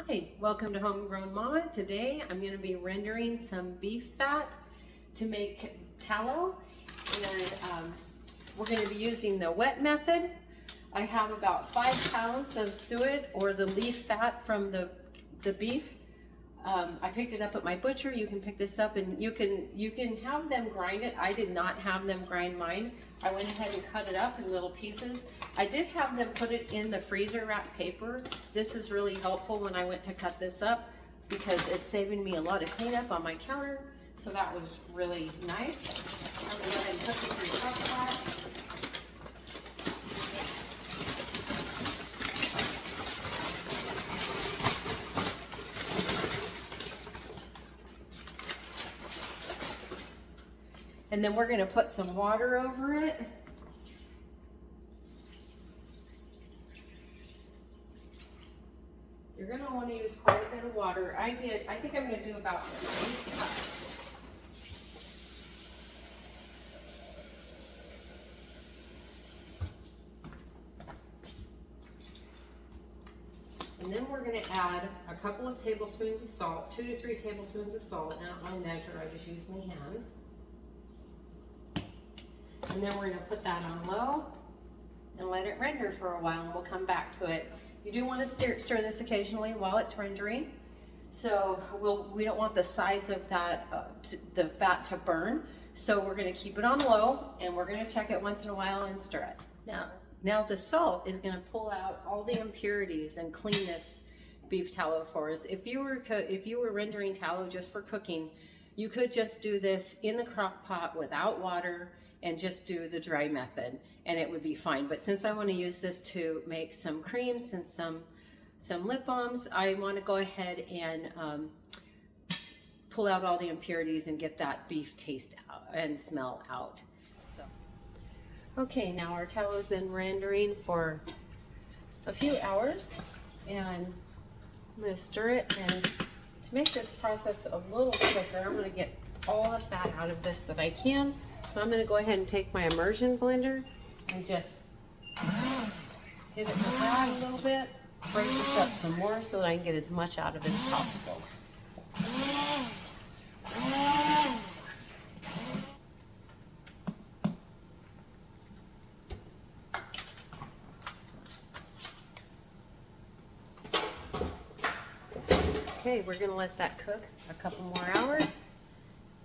Hi, welcome to Homegrown Mama. Today I'm going to be rendering some beef fat to make tallow, and we're going to be using the wet method. I have about 5 pounds of suet, or the leaf fat from the beef. I picked it up at my butcher. You can pick this up and you can have them grind it. I did not have them grind mine. I went ahead and cut it up in little pieces. I did have them put it in the freezer wrap paper. This is really helpful when I went to cut this up because it's saving me a lot of cleanup on my counter. So that was really nice. I'm gonna go ahead and put this in the crockpot. And then we're going to put some water over it. You're going to want to use quite a bit of water. I think I'm going to do about 8 cups. And then we're going to add a couple of tablespoons of salt, 2 to 3 tablespoons of salt. Not my measure, I just use my hands. And then we're going to put that on low and let it render for a while, and we'll come back to it. You do want to stir this occasionally while it's rendering. So we don't want the sides of that the fat to burn. So we're going to keep it on low, and we're going to check it once in a while and stir it. Now the salt is going to pull out all the impurities and clean this beef tallow for us. If you were rendering tallow just for cooking, you could just do this in the crock pot without water and just do the dry method, and it would be fine. But since I want to use this to make some creams and some lip balms, I want to go ahead and pull out all the impurities and get that beef taste out and smell out. So, okay, now our tallow has been rendering for a few hours, and I'm going to stir it. And to make this process a little quicker, I'm going to get all the fat out of this that I can. So I'm going to go ahead and take my immersion blender and just hit it with that a little bit, break this up some more so that I can get as much out of it as possible. Okay, we're going to let that cook a couple more hours,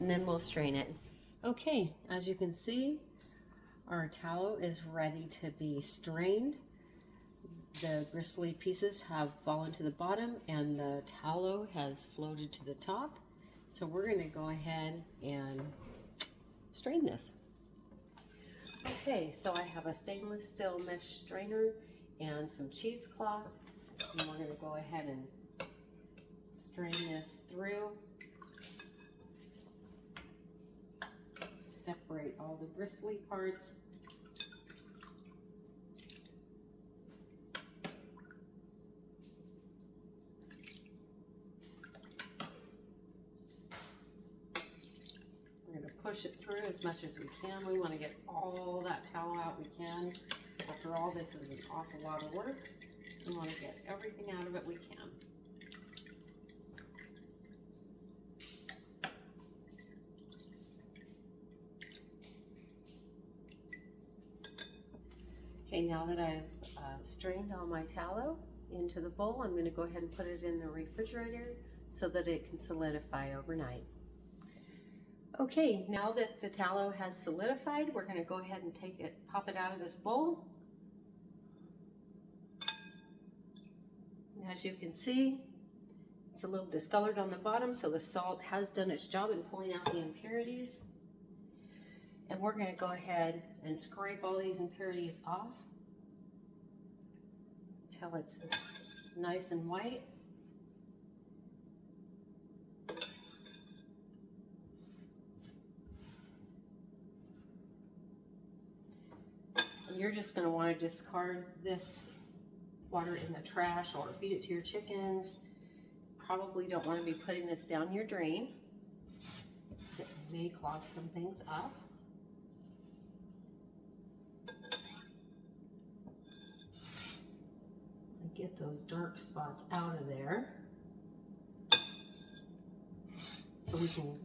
and then we'll strain it. Okay, as you can see, our tallow is ready to be strained. The gristly pieces have fallen to the bottom and the tallow has floated to the top. So we're going to go ahead and strain this. Okay, so I have a stainless steel mesh strainer and some cheesecloth, and we're going to go ahead and strain this through. Separate all the bristly parts. We're going to push it through as much as we can. We want to get all that tallow out we can. After all, this is an awful lot of work. We want to get everything out of it we can. Okay, now that I've strained all my tallow into the bowl, I'm going to go ahead and put it in the refrigerator so that it can solidify overnight. Okay, now that the tallow has solidified, we're going to go ahead and pop it out of this bowl. And as you can see, it's a little discolored on the bottom, so the salt has done its job in pulling out the impurities. And we're going to go ahead and scrape all these impurities off until it's nice and white. And you're just going to want to discard this water in the trash or feed it to your chickens. Probably don't want to be putting this down your drain. It may clog some things up. get those dark spots out of there so we can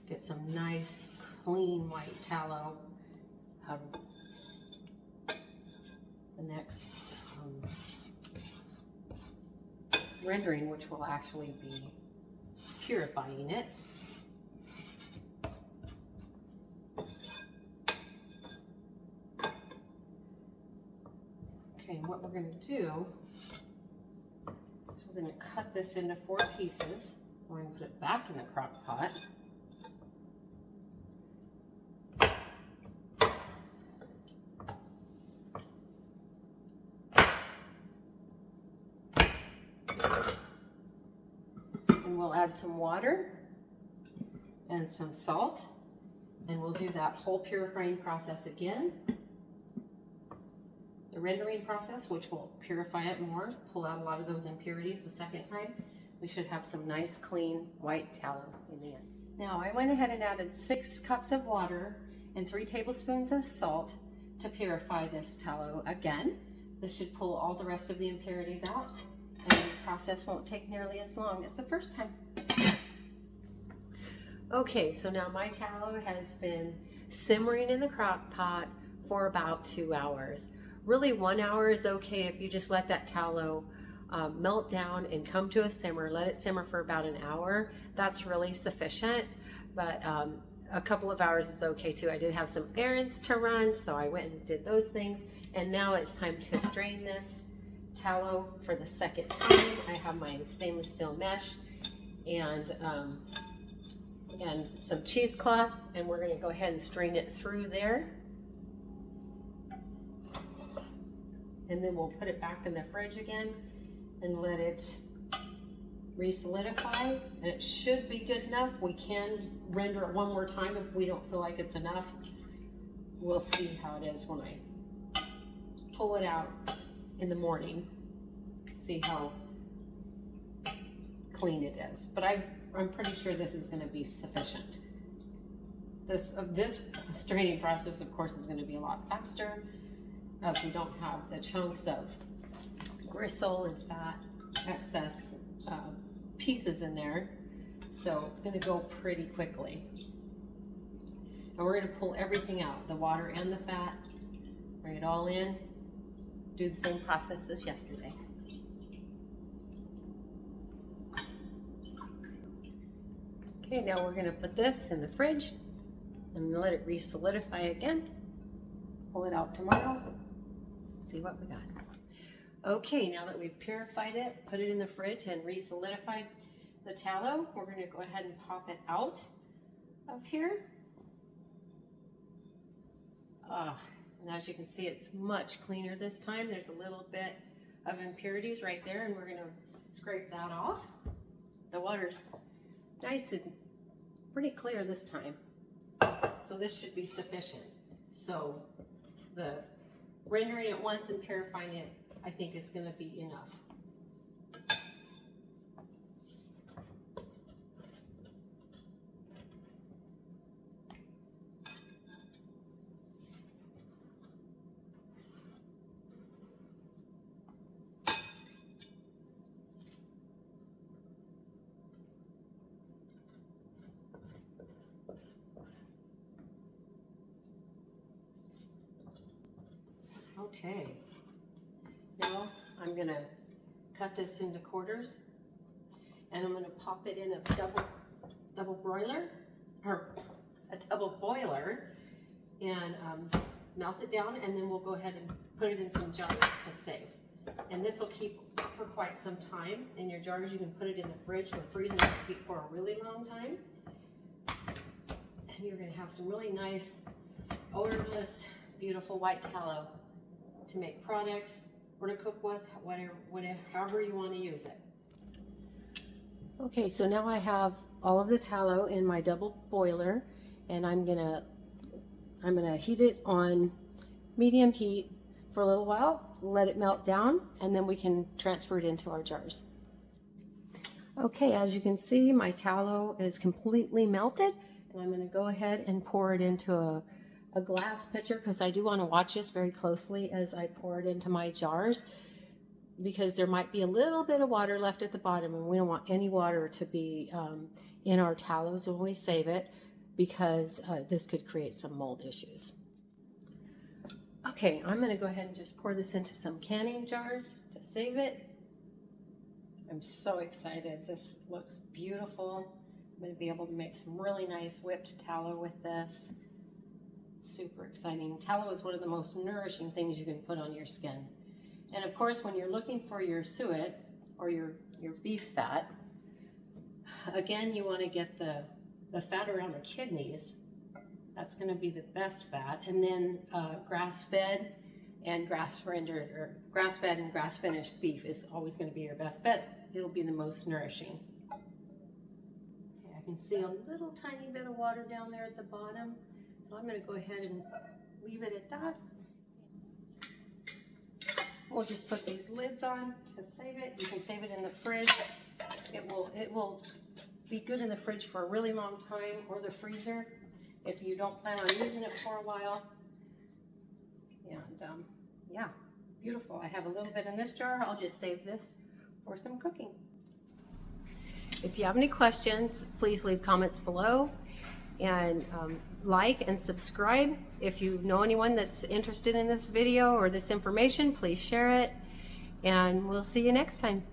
get some nice clean white tallow. The next rendering, which will actually be purifying it. Okay, and what we're going to do is we're going to cut this into 4 pieces. We're going to put it back in the crock pot. And we'll add some water and some salt, and we'll do that whole purifying process again. The rendering process, which will purify it more, pull out a lot of those impurities the second time. We should have some nice clean white tallow in the end. Now I went ahead and added 6 cups of water and 3 tablespoons of salt to purify this tallow again. This should pull all the rest of the impurities out, and the process won't take nearly as long as the first time. Okay, so now my tallow has been simmering in the crock pot for about 2 hours. Really 1 hour is okay if you just let that tallow melt down and come to a simmer. Let it simmer for about an hour. That's really sufficient, but a couple of hours is okay too. I did have some errands to run, so I went and did those things, and now it's time to strain this tallow for the second time. I have my stainless steel mesh and some cheesecloth, and we're going to go ahead and strain it through there. And then we'll put it back in the fridge again and let it re-solidify, and it should be good enough. We can render it one more time if we don't feel like it's enough. We'll see how it is when I pull it out in the morning. See how clean it is. But I'm pretty sure this is going to be sufficient. This straining process, of course, is going to be a lot faster, as we don't have the chunks of gristle and fat excess pieces in there. So it's going to go pretty quickly. And we're going to pull everything out, the water and the fat, bring it all in, do the same process as yesterday. Okay, now we're going to put this in the fridge and let it re-solidify again. Pull it out tomorrow. See what we got. Okay, now that we've purified it, put it in the fridge and re-solidified the tallow, we're going to go ahead and pop it out of here. And as you can see, it's much cleaner this time. There's a little bit of impurities right there, and we're going to scrape that off. The water's nice and pretty clear this time, so this should be sufficient. So the rendering it once and purifying it, I think, is going to be enough. Okay, now I'm going to cut this into quarters, and I'm going to pop it in a double boiler, and melt it down, and then we'll go ahead and put it in some jars to save. And this will keep for quite some time in your jars. You can put it in the fridge or freezer and keep for a really long time. And you're going to have some really nice, odorless, beautiful white tallow to make products or to cook with, however you want to use it. Okay, so now I have all of the tallow in my double boiler, and I'm gonna heat it on medium heat for a little while, let it melt down, and then we can transfer it into our jars. Okay, as you can see, my tallow is completely melted, and I'm going to go ahead and pour it into a glass pitcher, because I do want to watch this very closely as I pour it into my jars. because there might be a little bit of water left at the bottom, and we don't want any water to be in our tallows when we save it, because this could create some mold issues. Okay, I'm going to go ahead and just pour this into some canning jars to save it. I'm so excited. This looks beautiful. I'm going to be able to make some really nice whipped tallow with this. Super exciting. Tallow is one of the most nourishing things you can put on your skin. And of course, when you're looking for your suet or your beef fat, again, you want to get the fat around the kidneys. That's going to be the best fat. And then grass-fed and grass-rendered, or grass-fed and grass-finished beef is always going to be your best bet. It'll be the most nourishing. Okay, I can see a little tiny bit of water down there at the bottom. So I'm going to go ahead and leave it at that. We'll just put these lids on to save it. You can save it in the fridge. It will be good in the fridge for a really long time, or the freezer if you don't plan on using it for a while. And yeah, beautiful. I have a little bit in this jar. I'll just save this for some cooking. If you have any questions, please leave comments below, and like and subscribe. If you know anyone that's interested in this video or this information, please share it, and we'll see you next time.